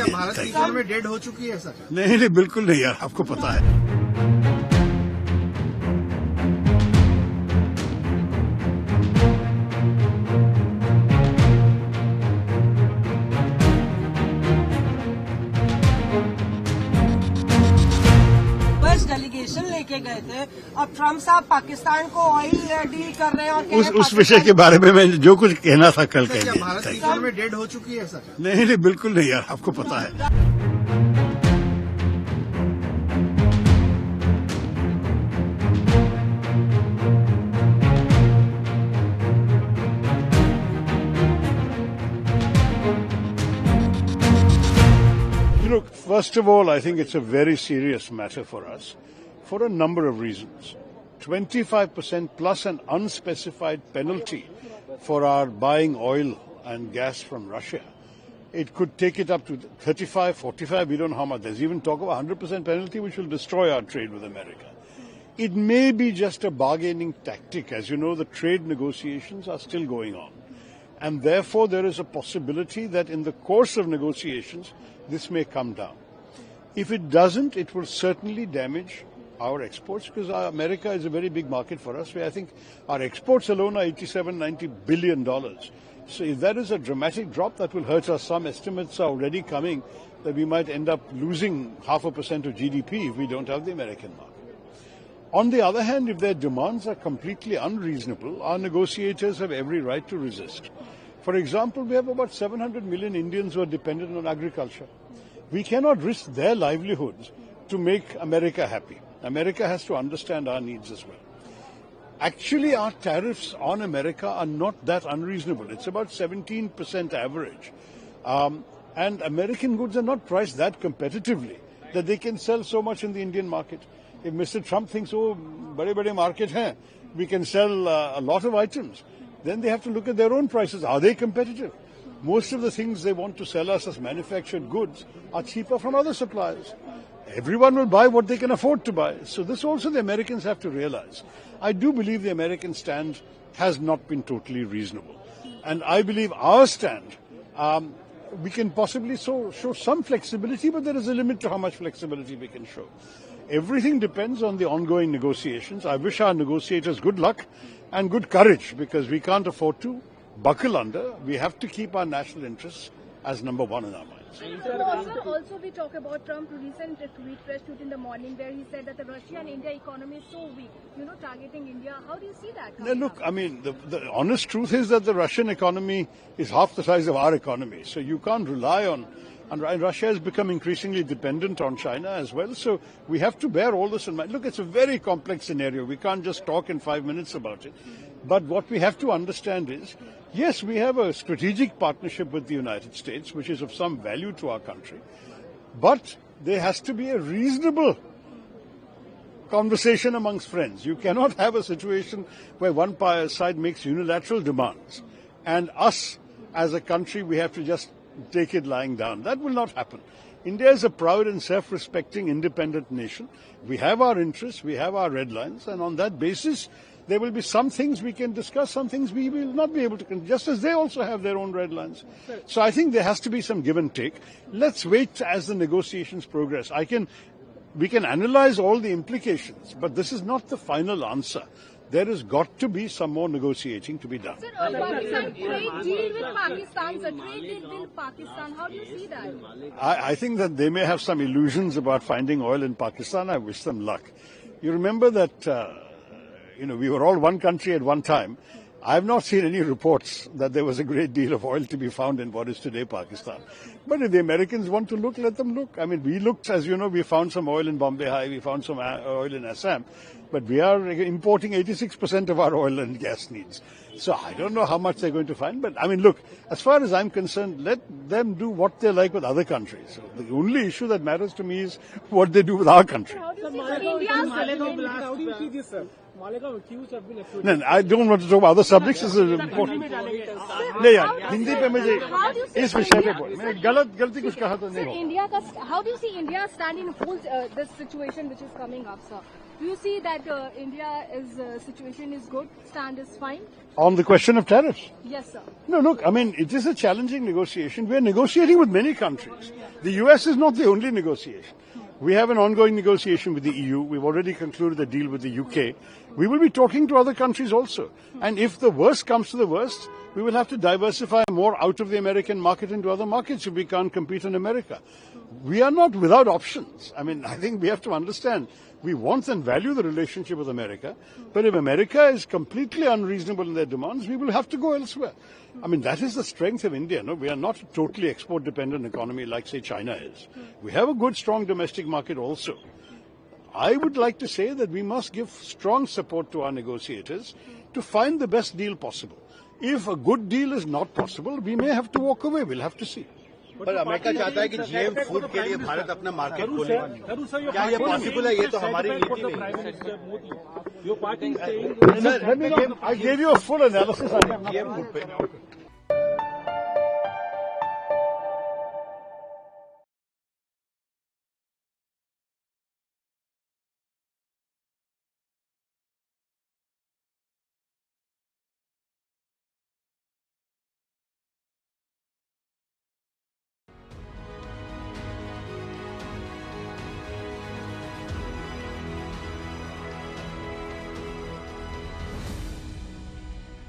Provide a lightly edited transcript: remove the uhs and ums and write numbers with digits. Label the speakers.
Speaker 1: क्या भारत की economy dead हो चुकी है सर?
Speaker 2: नहीं, बिल्कुल नहीं यार, आपको पता है।
Speaker 3: डेलीगेशन लेके गए थे और ट्रम्प साहब पाकिस्तान को ऑयल डील कर रहे हैं और
Speaker 2: उस विषय के बारे में मैं जो कुछ कहना था कल कह
Speaker 1: क्या
Speaker 2: दिया।
Speaker 1: भारत की इकोनॉमी डेड हो चुकी है सर?
Speaker 2: नहीं, बिल्कुल नहीं यार, आपको पता है। Look, first of all, I think it's a very serious matter for us for a number of reasons. 25% plus an unspecified penalty for our buying oil and gas from Russia. It could take it up to 35, 45, we don't know how much. There's even talk of a 100% penalty which will destroy our trade with America. It may be just a bargaining tactic. As you know, the trade negotiations are still going on. And therefore, there is a possibility that in the course of negotiations, this may come down. If it doesn't, it will certainly damage our exports because America is a very big market for us. I think our exports alone are $87-90 billion. So if that is a dramatic drop, that will hurt us. Some estimates are already coming that we might end up losing 0.5% of GDP if we don't have the American market. On the other hand, if their demands are completely unreasonable, our negotiators have every right to resist. For example, we have about 700 million Indians who are dependent on agriculture. We cannot risk their livelihoods to make America happy. America has to understand our needs as well. Actually, our tariffs on America are not that unreasonable. It's about 17% average. And American goods are not priced that competitively that they can sell so much in the Indian market. If Mr. Trump thinks, oh, bade market hai, we can sell a lot of items, then they have to look at their own prices. Are they competitive? Most of the things they want to sell us as manufactured goods are cheaper from other suppliers. Everyone will buy what they can afford to buy. So this also the Americans have to realize. I do believe the American stand has not been totally reasonable. And I believe our stand, we can possibly show some flexibility, but there is a limit to how much flexibility we can show. Everything depends on the ongoing negotiations. I wish our negotiators good luck and good courage because we can't afford to buckle under. We have to keep our national interests as number one in our minds.
Speaker 4: Also, we talk about Trump's recent press tweet in the morning where he said that the Russia and India economy is so weak, targeting India. How do you see that?
Speaker 2: Now, look, I mean, the honest truth is that the Russian economy is half the size of our economy. So you can't rely on Russia has become increasingly dependent on China as well. So we have to bear all this in mind. Look, it's a very complex scenario. We can't just talk in 5 minutes about it. But what we have to understand is, yes, we have a strategic partnership with the United States, which is of some value to our country. But there has to be a reasonable conversation amongst friends. You cannot have a situation where one side makes unilateral demands and us as a country, we have to just take it lying down. That will not happen. India is a proud and self-respecting independent nation. We have our interests, we have our red lines, and on that basis, there will be some things we can discuss, some things we will not be able to, just as they also have their own red lines. So I think there has to be some give and take. Let's wait as the negotiations progress. We can analyze all the implications, but this is not the final answer. There has got to be some more negotiating to be done.
Speaker 4: Sir, Pakistan trade deal with Pakistan, sir, trade deal with Pakistan. How do you see that?
Speaker 2: I think that they may have some illusions about finding oil in Pakistan. I wish them luck. You remember that, we were all one country at one time. I have not seen any reports that there was a great deal of oil to be found in what is today Pakistan. But if the Americans want to look, let them look. I mean, we looked, as you know, we found some oil in Bombay High, we found some oil in Assam, but we are importing 86% of our oil and gas needs. So I don't know how much they're going to find, but I mean, look, as far as I'm concerned, let them do what they like with other countries. So the only issue that matters to me is what they do with our country.
Speaker 4: How do you see this, sir?
Speaker 2: No, I don't want to talk about other subjects. This is important. नहीं यार, हिंदी पे मुझे इस विषय पे बोल. मैं गलती कुछ कहा तो नहीं हो.
Speaker 4: How do you see India stand in whole this situation which is coming up, sir? Do you see that India's situation is good, stand is fine?
Speaker 2: On the question of tariffs?
Speaker 4: Yes, sir.
Speaker 2: No, look, I mean, it is a challenging negotiation. We are negotiating with many countries. The US is not the only negotiation. We have an ongoing negotiation with the EU. We've already concluded a deal with the UK. We will be talking to other countries also. And if the worst comes to the worst, we will have to diversify more out of the American market into other markets if we can't compete in America. We are not without options. I mean, I think we have to understand we want and value the relationship with America, but if America is completely unreasonable in their demands, we will have to go elsewhere. I mean, that is the strength of India. No, we are not a totally export-dependent economy like, say, China is. We have a good, strong domestic market also. I would like to say that we must give strong support to our negotiators to find the best deal possible. If a good deal is not possible, we may have to walk away. We'll have to see.
Speaker 5: पर America चाहता है कि GM food के लिए भारत अपना market खोले, क्या ये पॉसिबल है? ये तो हमारी नीति नहीं है।
Speaker 2: I gave you a full analysis on GM food.